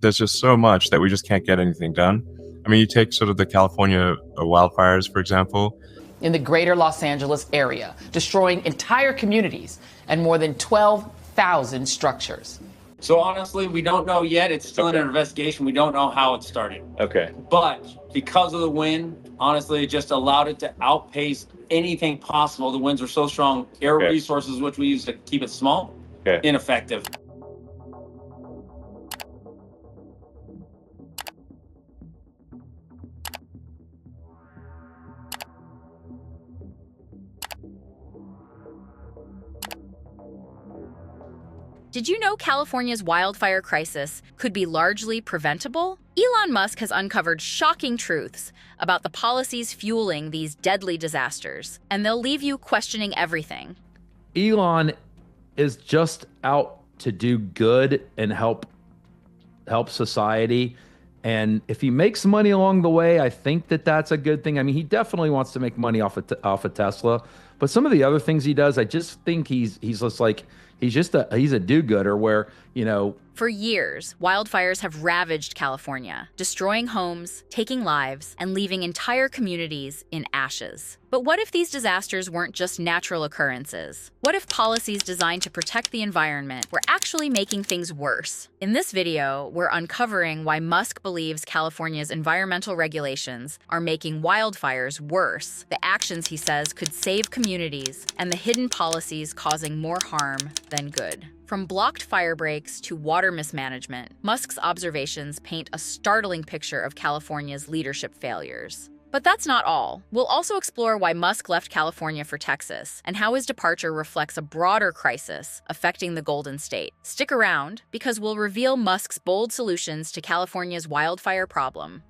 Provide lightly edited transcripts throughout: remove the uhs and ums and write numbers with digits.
there's just so much that we just can't get anything done. I mean, you take sort of the California wildfires, for example. In the greater Los Angeles area, destroying entire communities and more than 12,000 structures. So honestly, we don't know yet. It's still in an investigation. We don't know how it started. Okay. But because of the wind, honestly, it just allowed it to outpace anything possible. The winds were so strong. Air resources, which we use to keep it small, ineffective. Did you know California's wildfire crisis could be largely preventable? Elon Musk has uncovered shocking truths about the policies fueling these deadly disasters, and they'll leave you questioning everything. Elon is just out to do good and help society. And if he makes money along the way, I think that that's a good thing. I mean, he definitely wants to make money off of Tesla, but some of the other things he does, I just think he's just like, he's a do-gooder where, you know. For years, wildfires have ravaged California, destroying homes, taking lives, and leaving entire communities in ashes. But what if these disasters weren't just natural occurrences? What if policies designed to protect the environment were actually making things worse? In this video, we're uncovering why Musk believes California's environmental regulations are making wildfires worse, the actions he says could save communities, and the hidden policies causing more harm than good. From blocked firebreaks to water mismanagement, Musk's observations paint a startling picture of California's leadership failures. But that's not all. We'll also explore why Musk left California for Texas and how his departure reflects a broader crisis affecting the Golden State. Stick around, because we'll reveal Musk's bold solutions to California's wildfire problem.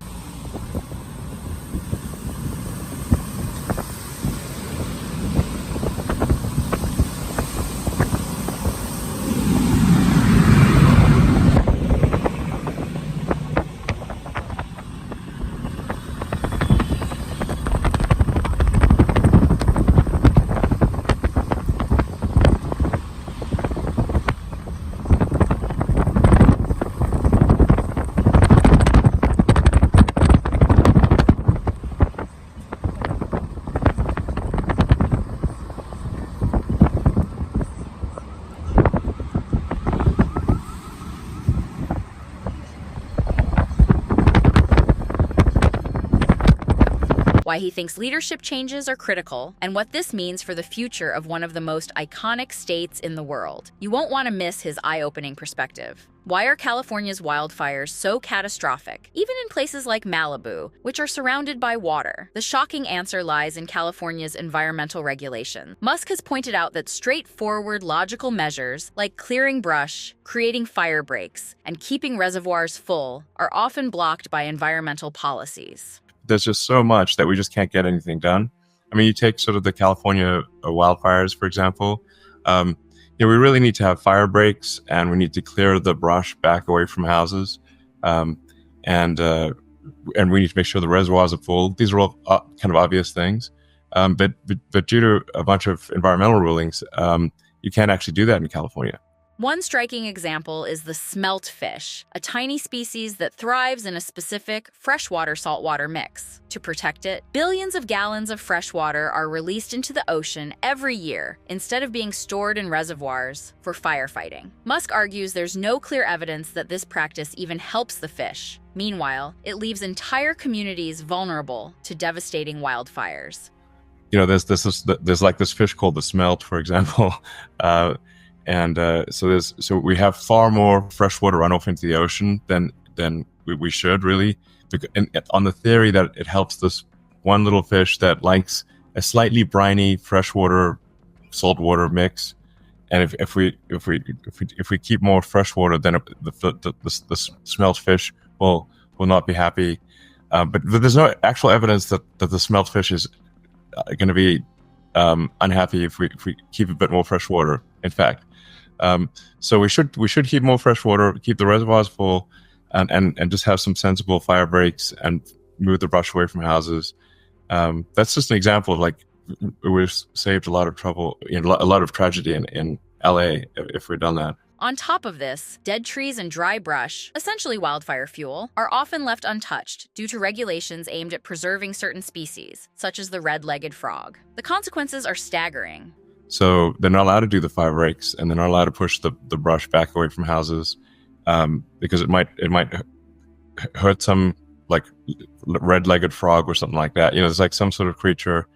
Why he thinks leadership changes are critical, and what this means for the future of one of the most iconic states in the world. You won't want to miss his eye-opening perspective. Why are California's wildfires so catastrophic, even in places like Malibu, which are surrounded by water? The shocking answer lies in California's environmental regulation. Musk has pointed out that straightforward, logical measures like clearing brush, creating fire breaks, and keeping reservoirs full are often blocked by environmental policies. There's just so much that we just can't get anything done. I mean, you take sort of the California wildfires, for example. We really need to have fire breaks, and we need to clear the brush back away from houses, and we need to make sure the reservoirs are full. These are all kind of obvious things, but due to a bunch of environmental rulings, you can't actually do that in California. One striking example is the smelt fish, a tiny species that thrives in a specific freshwater-saltwater mix. To protect it, billions of gallons of fresh water are released into the ocean every year instead of being stored in reservoirs for firefighting. Musk argues there's no clear evidence that this practice even helps the fish. Meanwhile, it leaves entire communities vulnerable to devastating wildfires. You know, there's like this fish called the smelt, for example. So we have far more freshwater runoff into the ocean than we should, really, and on the theory that it helps this one little fish that likes a slightly briny freshwater saltwater mix. And if we keep more freshwater, then the smelt fish will not be happy. But there's no actual evidence that the smelt fish is going to be unhappy if we keep a bit more fresh water. In fact. So we should keep more fresh water, keep the reservoirs full, and just have some sensible fire breaks and move the brush away from houses. That's just an example of, like, we've saved a lot of trouble, a lot of tragedy in LA if we'd done that. On top of this, dead trees and dry brush, essentially wildfire fuel, are often left untouched due to regulations aimed at preserving certain species, such as the red-legged frog. The consequences are staggering. So they're not allowed to do the firebreaks, and they're not allowed to push the brush back away from houses because it might hurt some like red-legged frog or something like that. You know, it's like some sort of creature,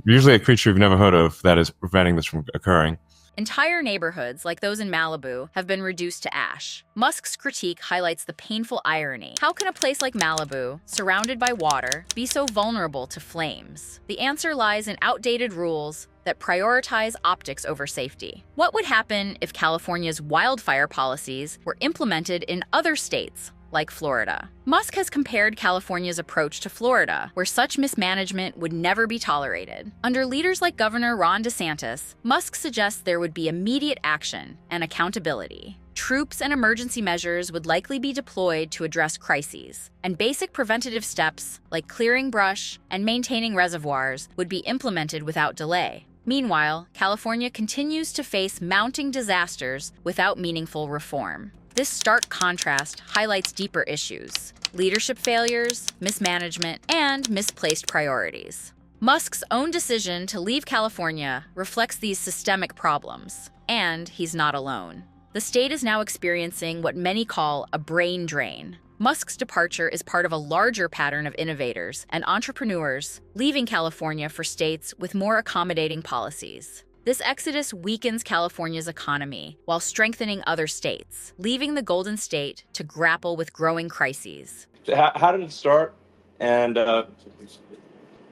usually a creature you've never heard of, that is preventing this from occurring. Entire neighborhoods, like those in Malibu, have been reduced to ash. Musk's critique highlights the painful irony. How can a place like Malibu, surrounded by water, be so vulnerable to flames? The answer lies in outdated rules that prioritize optics over safety. What would happen if California's wildfire policies were implemented in other states, like Florida? Musk has compared California's approach to Florida, where such mismanagement would never be tolerated. Under leaders like Governor Ron DeSantis, Musk suggests there would be immediate action and accountability. Troops and emergency measures would likely be deployed to address crises, and basic preventative steps like clearing brush and maintaining reservoirs would be implemented without delay. Meanwhile, California continues to face mounting disasters without meaningful reform. This stark contrast highlights deeper issues: leadership failures, mismanagement, and misplaced priorities. Musk's own decision to leave California reflects these systemic problems, and he's not alone. The state is now experiencing what many call a brain drain. Musk's departure is part of a larger pattern of innovators and entrepreneurs leaving California for states with more accommodating policies. This exodus weakens California's economy while strengthening other states, leaving the Golden State to grapple with growing crises. How did it start? And, and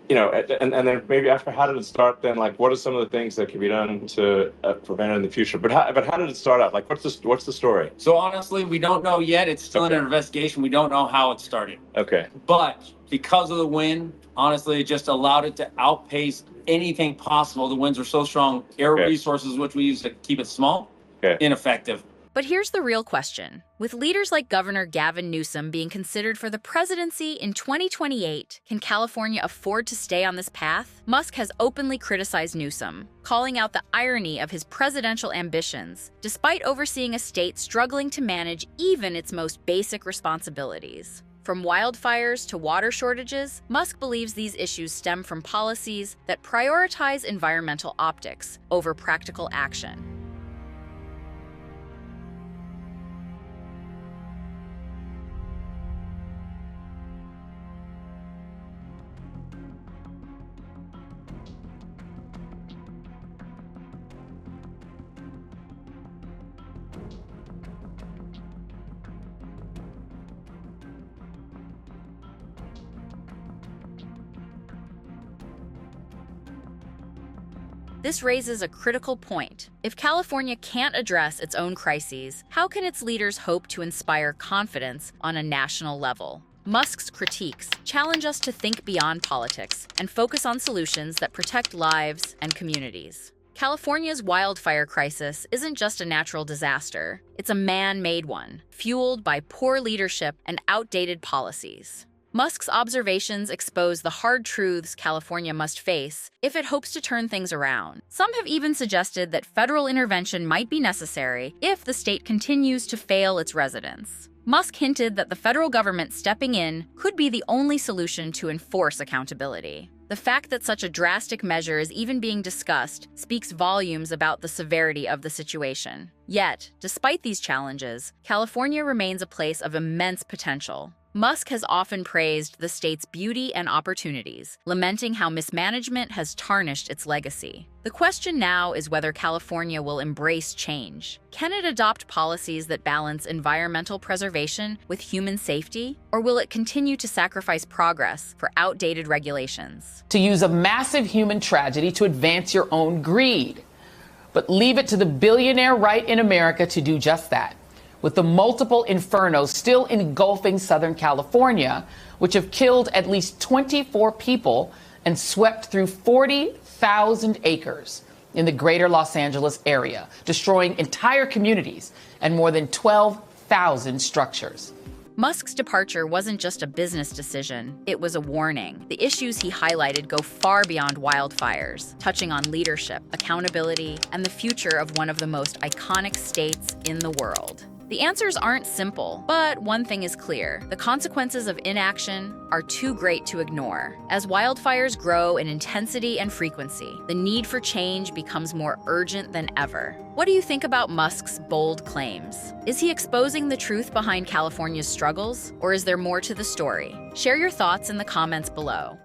then maybe after how did it start, then like what are some of the things that can be done to prevent it in the future? But how did it start out? Like what's the story? So honestly, we don't know yet. It's still in an investigation. We don't know how it started. Okay. But because of the wind, honestly, it just allowed it to outpace anything possible. The winds were so strong, air resources, which we use to keep it small, ineffective. But here's the real question. With leaders like Governor Gavin Newsom being considered for the presidency in 2028, can California afford to stay on this path? Musk has openly criticized Newsom, calling out the irony of his presidential ambitions, despite overseeing a state struggling to manage even its most basic responsibilities. From wildfires to water shortages, Musk believes these issues stem from policies that prioritize environmental optics over practical action. This raises a critical point. If California can't address its own crises, how can its leaders hope to inspire confidence on a national level? Musk's critiques challenge us to think beyond politics and focus on solutions that protect lives and communities. California's wildfire crisis isn't just a natural disaster, it's a man-made one, fueled by poor leadership and outdated policies. Musk's observations expose the hard truths California must face if it hopes to turn things around. Some have even suggested that federal intervention might be necessary if the state continues to fail its residents. Musk hinted that the federal government stepping in could be the only solution to enforce accountability. The fact that such a drastic measure is even being discussed speaks volumes about the severity of the situation. Yet, despite these challenges, California remains a place of immense potential. Musk has often praised the state's beauty and opportunities, lamenting how mismanagement has tarnished its legacy. The question now is whether California will embrace change. Can it adopt policies that balance environmental preservation with human safety, or will it continue to sacrifice progress for outdated regulations? To use a massive human tragedy to advance your own greed. But leave it to the billionaire right in America to do just that, with the multiple infernos still engulfing Southern California, which have killed at least 24 people and swept through 40,000 acres in the greater Los Angeles area, destroying entire communities and more than 12,000 structures. Musk's departure wasn't just a business decision, it was a warning. The issues he highlighted go far beyond wildfires, touching on leadership, accountability, and the future of one of the most iconic states in the world. The answers aren't simple, but one thing is clear. The consequences of inaction are too great to ignore. As wildfires grow in intensity and frequency, the need for change becomes more urgent than ever. What do you think about Musk's bold claims? Is he exposing the truth behind California's struggles, or is there more to the story? Share your thoughts in the comments below.